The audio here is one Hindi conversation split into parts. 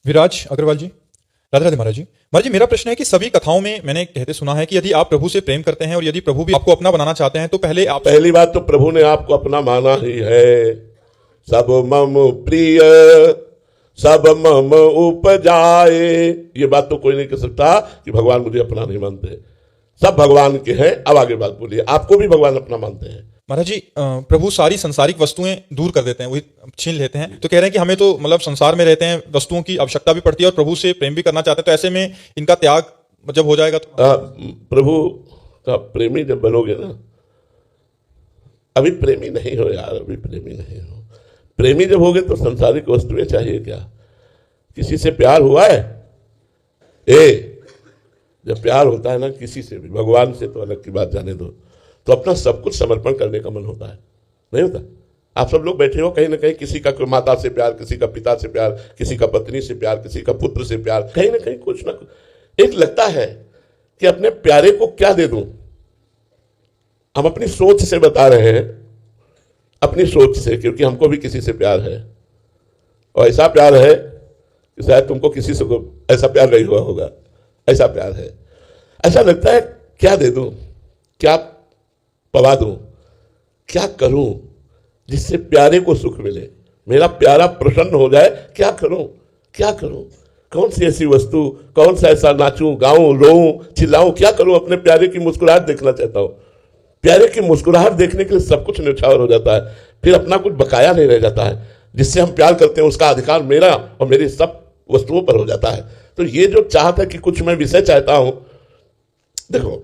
विराज अग्रवाल जी, राधे राधे महाराज जी। महाराज जी, मेरा प्रश्न है कि सभी कथाओं में मैंने कहते सुना है कि यदि आप प्रभु से प्रेम करते हैं और यदि प्रभु भी आपको अपना बनाना चाहते हैं तो पहली बात तो प्रभु ने आपको अपना माना ही है। सब मम प्रिय सब मम उपजाए, ये बात तो कोई नहीं कह सकता कि भगवान मुझे अपना नहीं मानते। सब भगवान के हैं। अब आगे बात बोलिए, आपको भी भगवान अपना मानते हैं? महाराज जी, प्रभु सारी संसारिक वस्तुएं दूर कर देते हैं, वही छीन लेते हैं, तो कह रहे हैं कि हमें तो मतलब संसार में रहते हैं, वस्तुओं की आवश्यकता भी पड़ती है और प्रभु से प्रेम भी करना चाहते हैं, तो ऐसे में इनका त्याग जब हो जाएगा तो प्रभु का प्रेमी जब बनोगे ना, अभी प्रेमी नहीं हो यार, अभी प्रेमी नहीं हो। प्रेमी जब होगे तो संसारिक वस्तुएं चाहिए क्या? किसी से प्यार हुआ है? जब प्यार होता है ना किसी से भी, भगवान से तो अलग की बात जाने दो, तो अपना सब कुछ समर्पण करने का मन होता है, नहीं होता? आप सब लोग बैठे हो, कहीं ना कहीं किसी का कोई माता से प्यार, किसी का पिता से प्यार, किसी का पत्नी से प्यार, किसी का पुत्र से प्यार, कहीं ना कहीं कुछ ना कुछ एक लगता है कि अपने प्यारे को क्या दे दूं। हम अपनी सोच से बता रहे हैं, अपनी सोच से, क्योंकि हमको भी किसी से प्यार है और ऐसा प्यार है कि शायद तुमको किसी से ऐसा प्यार नहीं हुआ होगा। ऐसा प्यार है, ऐसा लगता है क्या दे दूं, क्या पवा दूं, क्या करूं जिससे प्यारे को सुख मिले, मेरा प्यारा प्रसन्न हो जाए। क्या करूं, क्या करूं, कौन सी ऐसी वस्तु, कौन सा ऐसा नाचूं, गाऊं, रोऊं, चिल्लाऊं, क्या करूं? अपने प्यारे की मुस्कुराहट देखना चाहता हूं। प्यारे की मुस्कुराहट देखने के लिए सब कुछ न्यौछावर हो जाता है, फिर अपना कुछ बकाया नहीं रह जाता है। जिससे हम प्यार करते हैं उसका अधिकार मेरा और मेरी सब वस्तुओं पर हो जाता है। तो ये जो चाहत है कि कुछ मैं विषय चाहता हूं, देखो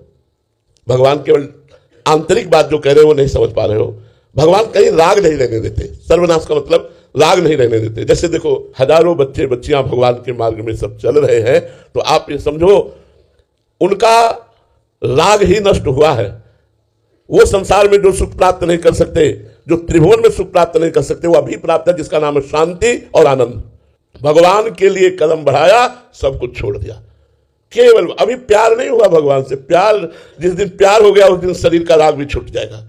भगवान केवल आंतरिक बात जो कह रहे हो वो नहीं समझ पा रहे हो। भगवान कहीं राग नहीं रहने देते। सर्वनाश का मतलब राग नहीं रहने देते। जैसे देखो हजारों बच्चे बच्चियां भगवान के मार्ग में सब चल रहे हैं, तो आप ये समझो उनका राग ही नष्ट हुआ है। वो संसार में जो सुख प्राप्त नहीं कर सकते, जो त्रिभुवन में सुख प्राप्त नहीं कर सकते, वो अभी प्राप्त है, जिसका नाम है शांति और आनंद। भगवान के लिए कदम बढ़ाया, सब कुछ छोड़ दिया। केवल अभी प्यार नहीं हुआ भगवान से। प्यार, जिस दिन प्यार हो गया उस दिन शरीर का राग भी छूट जाएगा,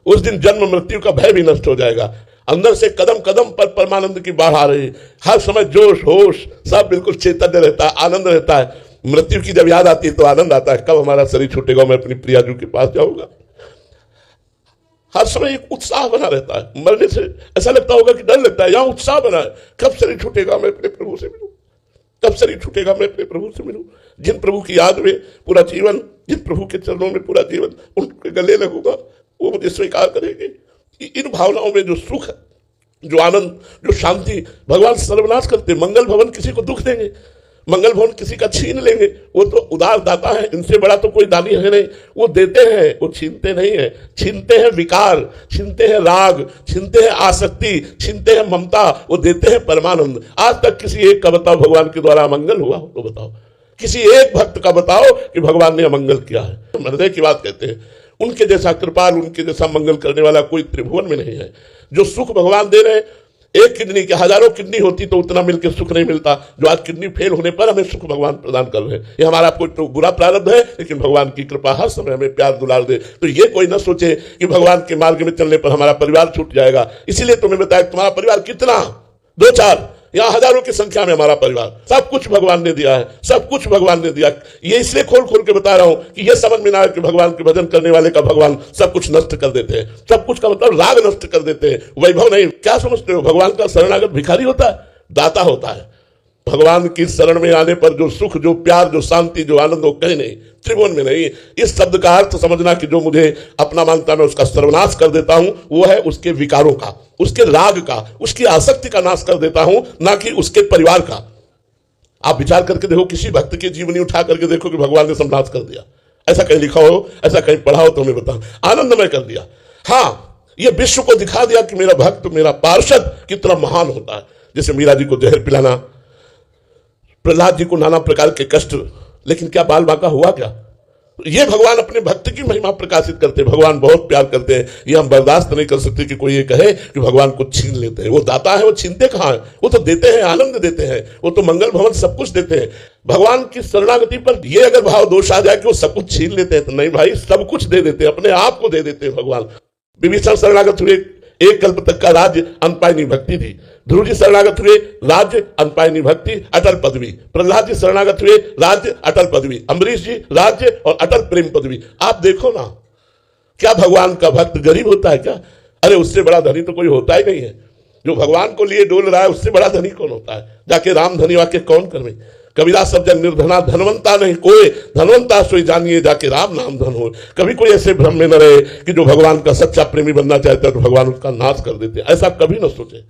उस दिन जन्म मृत्यु का भय भी नष्ट हो जाएगा। अंदर से कदम कदम पर परमानंद की बाढ़ आ रही, हर समय जोश होश सब बिल्कुल चैतन्य रहता है, आनंद रहता है। मृत्यु की जब याद आती है तो आनंद आता है, कब हमारा शरीर छूटेगा, मैं अपनी प्रियाजू के पास जाऊंगा। हर समय एक उत्साह बना रहता है। मरने से ऐसा लगता होगा कि डर लगता है, यहां उत्साह बना है, कब शरीर छूटेगा मैं अपने प्रभु से मिलूं, कब शरीर छूटेगा मैं अपने प्रभु से मिलूं। जिन प्रभु की याद में पूरा जीवन, जिन प्रभु के चरणों में पूरा जीवन, उनके गले लगूंगा, वो मुझे स्वीकार करेंगे। इन भावनाओं में जो सुख है, जो आनंद, जो शांति, भगवान सर्वनाश करते। मंगल भवन किसी को दुख देंगे, मंगल भवन किसी का छीन लेंगे। वो तो उदार दाता है, इनसे बड़ा तो कोई दानी है नहीं। वो देते हैं, वो छीनते नहीं है। छीनते हैं विकार, छीनते हैं राग, छीनते हैं आसक्ति, छीनते हैं ममता, वो देते हैं परमानंद। आज तक किसी एक का बताओ भगवान के द्वारा अमंगल हुआ हो तो बताओ, किसी एक भक्त का बताओ कि भगवान ने अमंगल किया है। हृदय की बात कहते हैं, उनके जैसा कृपाल, उनके जैसा मंगल करने वाला कोई त्रिभुवन में नहीं है। जो सुख भगवान दे रहे हैं, एक किडनी के हजारों किडनी होती तो उतना मिलकर सुख नहीं मिलता जो आज किडनी फेल होने पर हमें सुख भगवान प्रदान कर रहे हैं। ये हमारा कोई तो बुरा प्रारब्ध है, लेकिन भगवान की कृपा हर समय हमें प्यार दुलार दे। तो ये कोई ना सोचे कि भगवान के मार्ग में चलने पर हमारा परिवार छूट जाएगा। इसीलिए तुम्हें बताया तुम्हारा परिवार कितना, 2-4, यहाँ हजारों की संख्या में हमारा परिवार, सब कुछ भगवान ने दिया है, सब कुछ भगवान ने दिया। ये इसलिए खोल खोल के बता रहा हूं कि ये समझ में ना आए कि भगवान के भजन करने वाले का भगवान सब कुछ नष्ट कर देते हैं। सब कुछ का मतलब राग नष्ट कर देते हैं, वैभव नहीं। क्या समझते हो, भगवान का शरणागत भिखारी होता है, दाता होता है। भगवान की शरण में आने पर जो सुख, जो प्यार, जो शांति, जो आनंद, वो कहीं नहीं, त्रिभुवन में नहीं। इस शब्द का अर्थ समझना कि जो मुझे अपना मानता मैं उसका सर्वनाश कर देता हूं, वो है उसके विकारों का, उसके राग का, उसकी आसक्ति का नाश कर देता हूं, ना कि उसके परिवार का। आप विचार करके देखो, किसी भक्त की जीवनी उठा करके देखो कि भगवान ने सर्वनाश कर दिया। ऐसा कहीं लिखा हो, ऐसा कहीं पढ़ा हो तो हमें बताओ। आनंदमय कर दिया। हाँ, ये विश्व को दिखा दिया कि मेरा भक्त, मेरा पार्षद कितना महान होता है। जैसे मीरा जी को जहर पिलाना, प्रहलाद जी को नाना प्रकार के कष्ट, लेकिन क्या बाल बांका हुआ क्या? ये भगवान अपने भक्त की महिमा प्रकाशित करते। भगवान बहुत प्यार करते हैं। ये हम बर्दाश्त नहीं कर सकते कि कोई ये कहे कि भगवान को छीन लेते हैं। वो दाता है, वो छीनते कहाँ है? वो तो देते हैं, आनंद देते हैं, वो तो मंगल भवन सब कुछ देते हैं। भगवान की शरणागति पर ये अगर भाव दोष आ जाए कि वो सब कुछ छीन लेते हैं, तो नहीं भाई, सब कुछ दे देते हैं, अपने आप को दे देते हैं भगवान। विभीषण शरणागत हुए, एक कल्प तक का राज्य अनपायनी भक्ति थी। ध्रुव जी शरणागत हुए, राज्य अनपायनी भक्ति, अटल पदवी। प्रहलाद जी शरणागत हुए, राज्य अटल पदवी। अम्बरीश जी राज्य और अटल प्रेम पदवी। आप देखो ना, क्या भगवान का भक्त गरीब होता है क्या? अरे उससे बड़ा धनी तो कोई होता ही नहीं है। जो भगवान को लिए डोल रहा है उससे बड़ा धनी कौन होता है? जाके राम धनी वाक्य कौन करवे? कबीरा सब जन निर्धना, धनवंता नहीं कोई, धनवंता सोई जानिए जाके राम नाम धन हो। कभी कोई ऐसे भ्रम में न रहे कि जो भगवान का सच्चा प्रेमी बनना चाहता है तो भगवान उसका नाश कर देते, ऐसा कभी न सोचे।